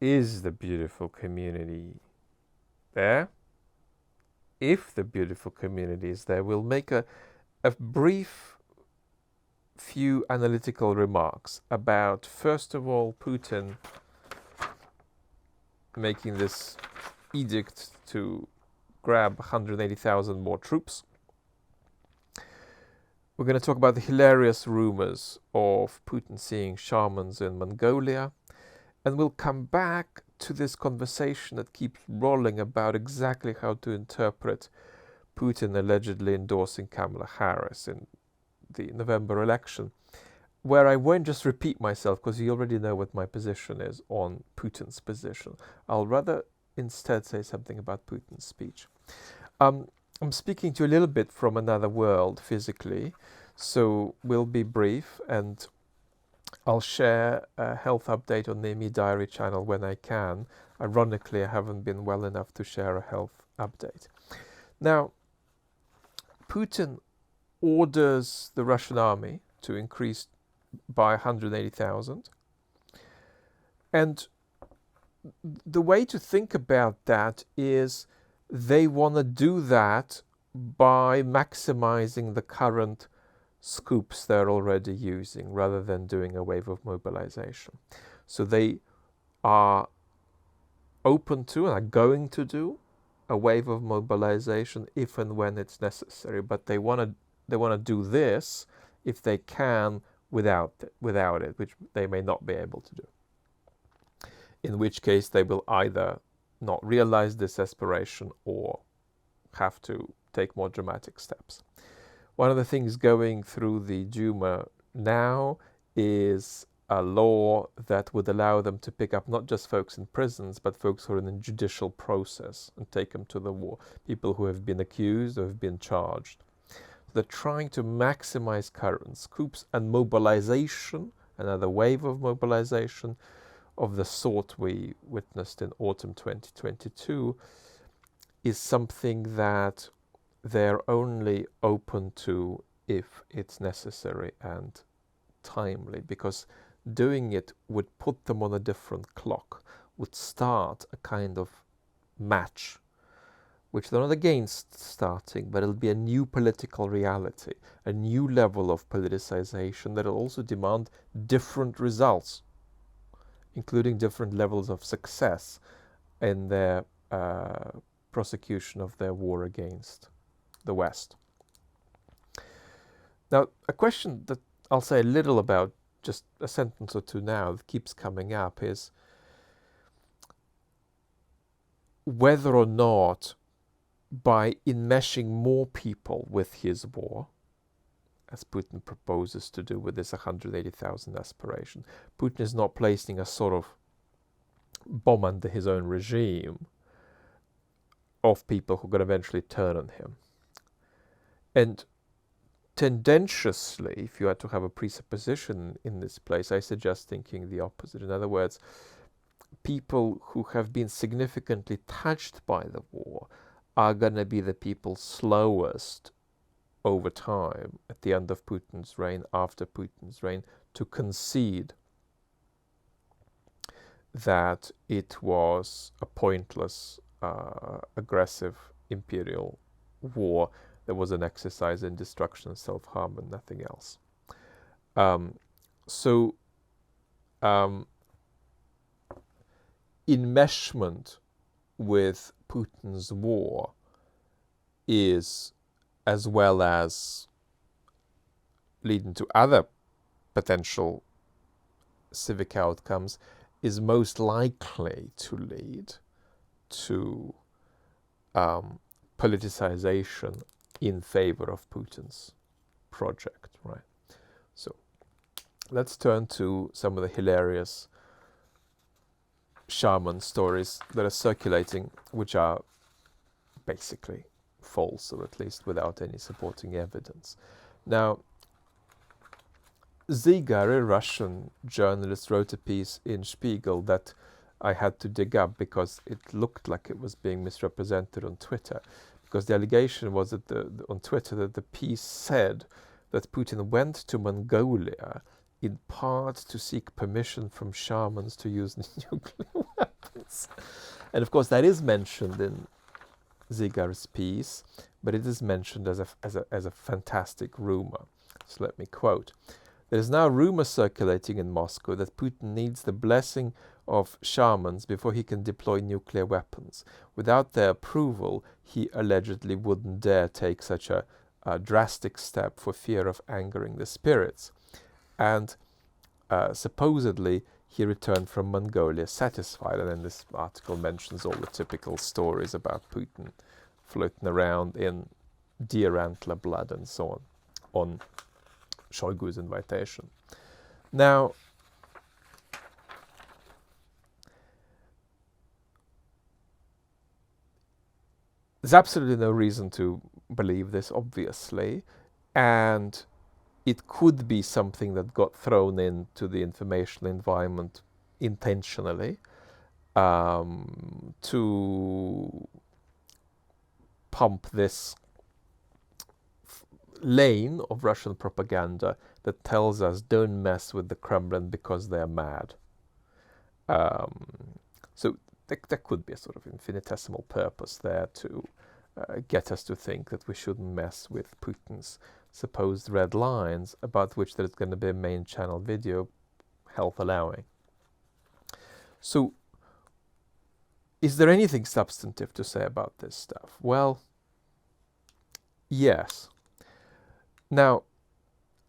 Is the beautiful community there? If the beautiful community is there, we'll make a brief few analytical remarks about, first of all, Putin making this edict to grab 180,000 more troops. We're going to talk about the hilarious rumors of Putin seeing shamans in Mongolia. And we'll come back to this conversation that keeps rolling about exactly how to interpret Putin allegedly endorsing Kamala Harris in the November election, where I won't just repeat myself because you already know what my position is on Putin's position. I'll rather instead say something about Putin's speech. I'm speaking to you a little bit from another world physically, so we'll be brief, and I'll share a health update on the Me Diary channel when I can. Ironically, I haven't been well enough to share a health update. Now, Putin orders the Russian army to increase by 180,000. And the way to think about that is they want to do that by maximizing the current scoops they're already using rather than doing a wave of mobilization. So they are open to and are going to do a wave of mobilization if and when it's necessary, but they want to do this if they can without it, which they may not be able to do. In which case they will either not realize this aspiration or have to take more dramatic steps. One of the things going through the Duma now is a law that would allow them to pick up not just folks in prisons, but folks who are in the judicial process and take them to the war, people who have been accused or have been charged. They're trying to maximize current scoops, and mobilization, another wave of mobilization of the sort we witnessed in autumn 2022, is something that they're only open to if it's necessary and timely, because doing it would put them on a different clock, would start a kind of match, which they're not against starting, but it'll be a new political reality, a new level of politicization that will also demand different results, including different levels of success in their prosecution of their war against the West. Now, a question that I'll say a little about, just a sentence or two now, that keeps coming up is whether or not by enmeshing more people with his war, as Putin proposes to do with this 180,000 aspiration, Putin is not placing a sort of bomb under his own regime of people who are going to eventually turn on him. And tendentiously, if you had to have a presupposition in this place, I suggest thinking the opposite. In other words, people who have been significantly touched by the war are going to be the people slowest over time, at the end of Putin's reign, after Putin's reign, to concede that it was a pointless, aggressive imperial war that was an exercise in destruction and self-harm and nothing else. Enmeshment with Putin's war is, as well as leading to other potential civic outcomes, is most likely to lead to politicization in favor of Putin's project, right? So let's turn to some of the hilarious shaman stories that are circulating, which are basically false, or at least without any supporting evidence. Now, Zigar, a Russian journalist, wrote a piece in Spiegel that I had to dig up because it looked like it was being misrepresented on Twitter. Because the allegation was that on Twitter that the piece said that Putin went to Mongolia in part to seek permission from shamans to use nuclear weapons. weapons. And of course, that is mentioned in Zigar's piece, but it is mentioned as a fantastic rumor. So let me quote. There is now a rumor circulating in Moscow that Putin needs the blessing of shamans before he can deploy nuclear weapons. Without their approval, he allegedly wouldn't dare take such a drastic step for fear of angering the spirits. And supposedly, he returned from Mongolia satisfied. And then this article mentions all the typical stories about Putin floating around in deer antler blood and so on Shoigu's invitation. Now, there's absolutely no reason to believe this, obviously, and it could be something that got thrown into the informational environment intentionally to pump this lane of Russian propaganda that tells us don't mess with the Kremlin because they're mad. So there could be a sort of infinitesimal purpose there to get us to think that we shouldn't mess with Putin's supposed red lines, about which there's going to be a main channel video, health allowing. So is there anything substantive to say about this stuff? Well, yes. Now,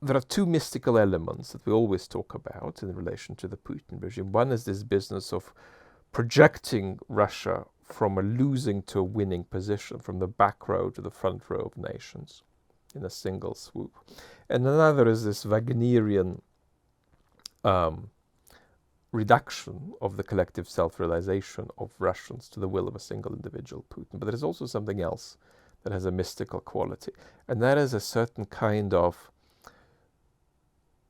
there are two mystical elements that we always talk about in relation to the Putin regime. One is this business of projecting Russia from a losing to a winning position, from the back row to the front row of nations in a single swoop. And another is this Wagnerian reduction of the collective self-realization of Russians to the will of a single individual, Putin. But there is also something else that has a mystical quality, and that is a certain kind of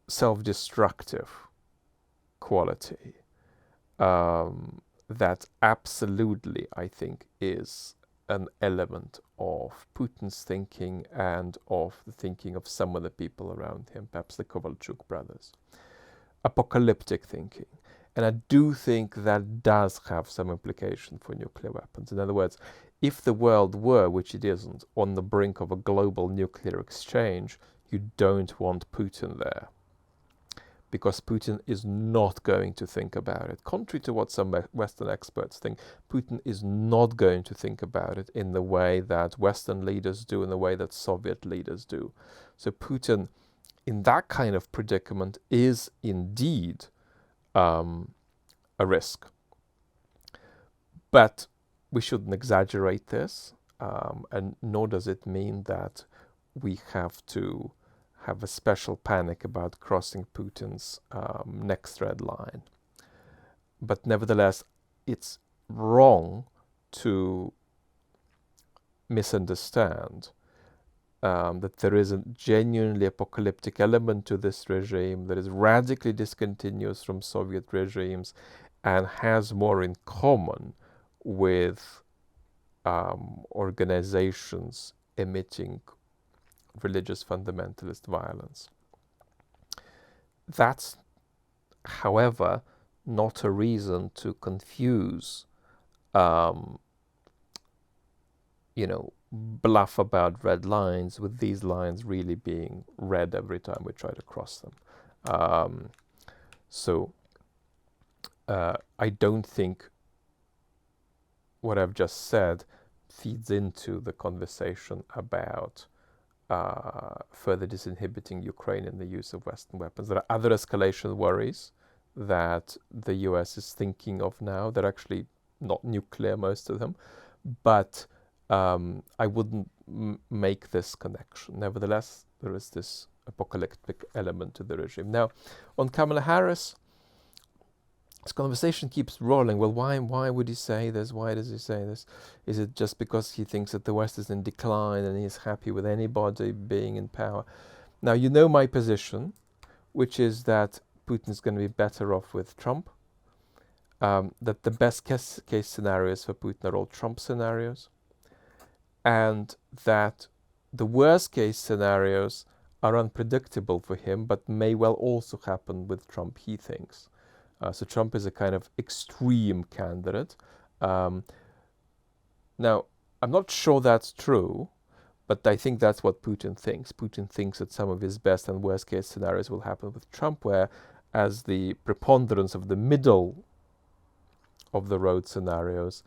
self-destructive quality that absolutely, I think, is an element of Putin's thinking and of the thinking of some of the people around him, perhaps the Kovalchuk brothers. Apocalyptic thinking. And I do think that does have some implication for nuclear weapons. In other words, if the world were, which it isn't, on the brink of a global nuclear exchange, you don't want Putin there. Because Putin is not going to think about it. Contrary to what some Western experts think, Putin is not going to think about it in the way that Western leaders do, in the way that Soviet leaders do. So Putin, in that kind of predicament, is indeed a risk. But we shouldn't exaggerate this, and nor does it mean that we have to have a special panic about crossing Putin's next red line. But nevertheless, it's wrong to misunderstand that there is a genuinely apocalyptic element to this regime that is radically discontinuous from Soviet regimes and has more in common with organizations emitting religious fundamentalist violence. That's, however, not a reason to confuse, bluff about red lines with these lines really being red every time we try to cross them. I don't think what I've just said feeds into the conversation about further disinhibiting Ukraine in the use of Western weapons. There are other escalation worries that the US is thinking of now. They're actually not nuclear, most of them, but I wouldn't make this connection. Nevertheless, there is this apocalyptic element to the regime. Now, on Kamala Harris, this conversation keeps rolling. Well, why would he say this? Why does he say this? Is it just because he thinks that the West is in decline and he's happy with anybody being in power? Now, you know my position, which is that Putin's going to be better off with Trump, that the best case scenarios for Putin are all Trump scenarios, and that the worst case scenarios are unpredictable for him, but may well also happen with Trump, he thinks. So Trump is a kind of extreme candidate. Now, I'm not sure that's true, but I think that's what Putin thinks. Putin thinks that some of his best and worst case scenarios will happen with Trump, where as the preponderance of the middle of the road scenarios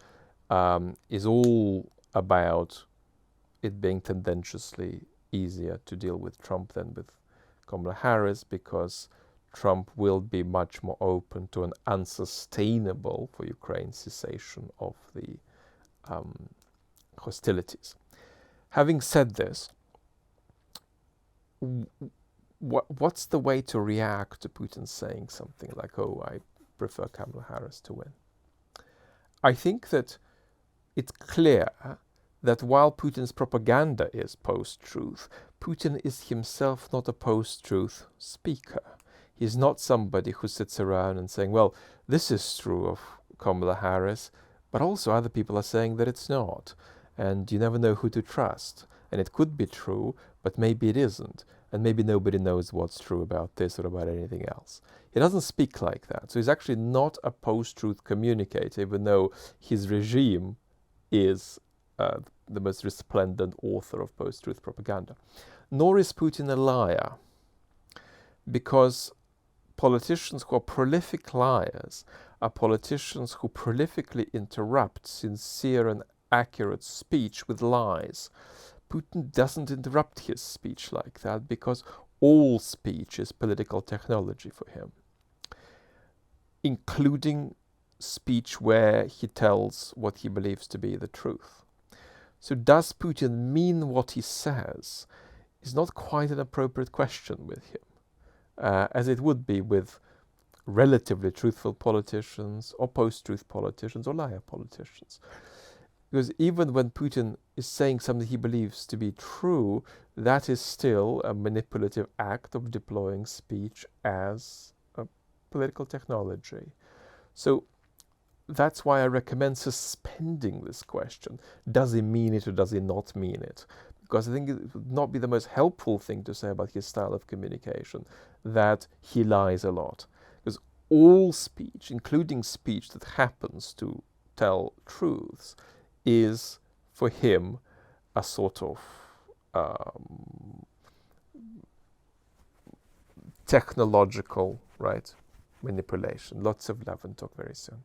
is all about it being tendentiously easier to deal with Trump than with Kamala Harris, because Trump will be much more open to an unsustainable for Ukraine cessation of the hostilities. Having said this, what's the way to react to Putin saying something like, oh, I prefer Kamala Harris to win? I think that it's clear that while Putin's propaganda is post-truth, Putin is himself not a post-truth speaker. He's not somebody who sits around and saying, well, this is true of Kamala Harris, but also other people are saying that it's not. And you never know who to trust. And it could be true, but maybe it isn't. And maybe nobody knows what's true about this or about anything else. He doesn't speak like that. So he's actually not a post-truth communicator, even though his regime is the most resplendent author of post-truth propaganda. Nor is Putin a liar, because politicians who are prolific liars are politicians who prolifically interrupt sincere and accurate speech with lies. Putin doesn't interrupt his speech like that, because all speech is political technology for him, including speech where he tells what he believes to be the truth. So does Putin mean what he says is not quite an appropriate question with him, as it would be with relatively truthful politicians or post-truth politicians or liar politicians. Because even when Putin is saying something he believes to be true, that is still a manipulative act of deploying speech as a political technology. So that's why I recommend suspending this question. Does he mean it or does he not mean it? Because I think it would not be the most helpful thing to say about his style of communication, that he lies a lot. Because all speech, including speech that happens to tell truths, is for him a sort of technological, right, manipulation. Lots of love, and talk very soon.